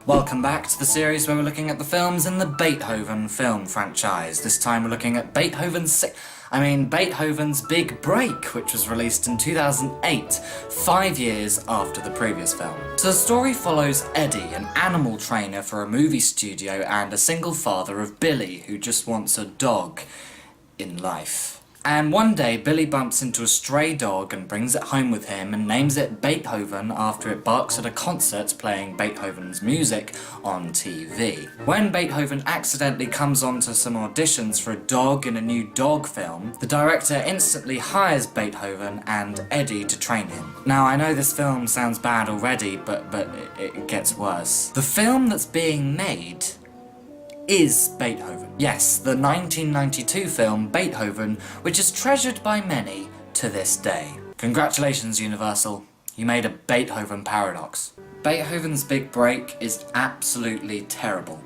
Welcome back to the series where we're looking at the films in the Beethoven film franchise. This time we're looking at Beethoven's Big Break, which was released in 2008, 5 years after the previous film. So the story follows Eddie, an animal trainer for a movie studio and a single father of Billy, who just wants a dog in life. And one day, Billy bumps into a stray dog and brings it home with him and names it Beethoven after it barks at a concert playing Beethoven's music on TV. When Beethoven accidentally comes onto some auditions for a dog in a new dog film, the director instantly hires Beethoven and Eddie to train him. Now, I know this film sounds bad already, but it gets worse. The film that's being made is Beethoven. Yes, the 1992 film Beethoven, which is treasured by many to this day. Congratulations, Universal. You made a Beethoven paradox. Beethoven's Big Break is absolutely terrible.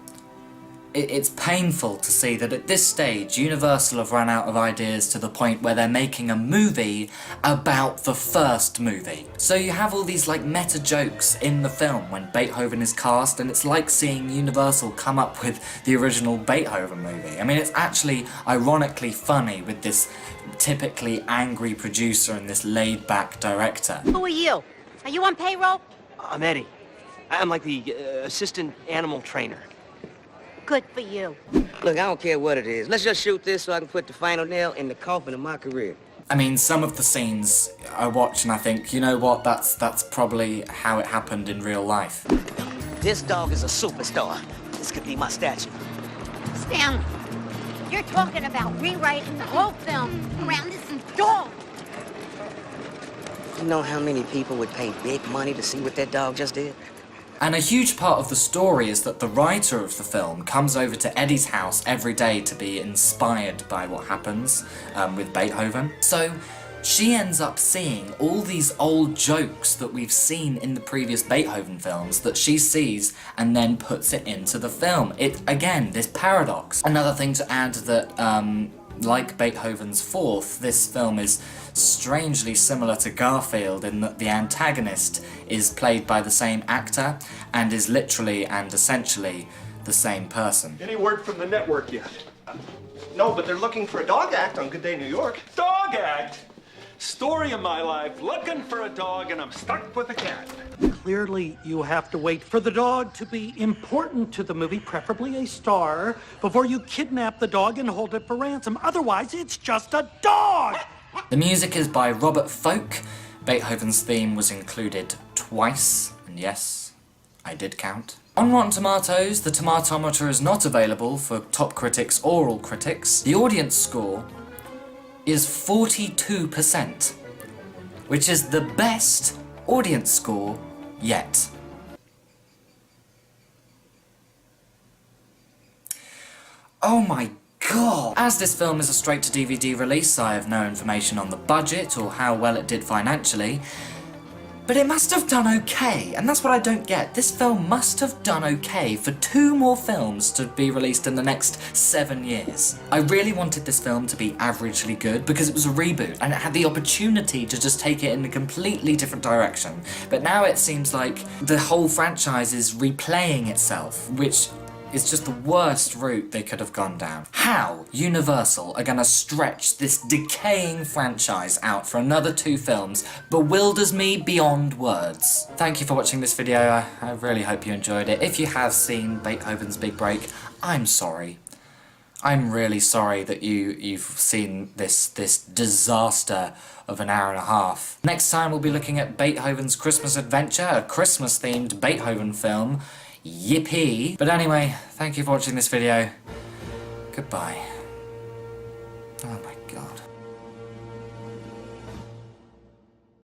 It's painful to see that at this stage, Universal have run out of ideas to the point where they're making a movie about the first movie. So you have all these meta jokes in the film when Beethoven is cast, and it's like seeing Universal come up with the original Beethoven movie. I mean, it's actually ironically funny with this typically angry producer and this laid-back director. Who are you? Are you on payroll? I'm Eddie. I'm like the assistant animal trainer. Good for you. Look, I don't care what it is. Let's just shoot this so I can put the final nail in the coffin of my career. I mean, some of the scenes I watch and I think, you know what, that's probably how it happened in real life. This dog is a superstar. This could be my statue. Stanley, you're talking about rewriting the whole film around this dog. You know how many people would pay big money to see what that dog just did? And a huge part of the story is that the writer of the film comes over to Eddie's house every day to be inspired by what happens with Beethoven. So she ends up seeing all these old jokes that we've seen in the previous Beethoven films that she sees and then puts it into the film. It, again, this paradox. Another thing to add that, like Beethoven's Fourth, this film is strangely similar to Garfield in that the antagonist is played by the same actor and is literally and essentially the same person. Any word from the network yet? No, but they're looking for a dog act on Good Day New York. Dog act? Story of my life, looking for a dog and I'm stuck with a cat. Clearly, you have to wait for the dog to be important to the movie, preferably a star, before you kidnap the dog and hold it for ransom. Otherwise, it's just a dog! The music is by Robert Folk. Beethoven's theme was included twice, and yes, I did count. On Rotten Tomatoes, the tomatometer is not available for top critics or all critics. The audience score is 42%, which is the best audience score yet. Oh my god! As this film is a straight-to-DVD release, I have no information on the budget or how well it did financially, but it must have done okay, and that's what I don't get. This film must have done okay for 2 more films to be released in the next 7 years. I really wanted this film to be averagely good because it was a reboot, and it had the opportunity to just take it in a completely different direction. But now it seems like the whole franchise is replaying itself, which is just the worst route they could have gone down. How Universal are gonna stretch this decaying franchise out for another 2 films bewilders me beyond words. Thank you for watching this video. I really hope you enjoyed it. If you have seen Beethoven's Big Break, I'm sorry. I'm really sorry that you've seen this disaster of an hour and a half. Next time we'll be looking at Beethoven's Christmas Adventure, a Christmas-themed Beethoven film. Yippee! But anyway, thank you for watching this video. Goodbye. Oh my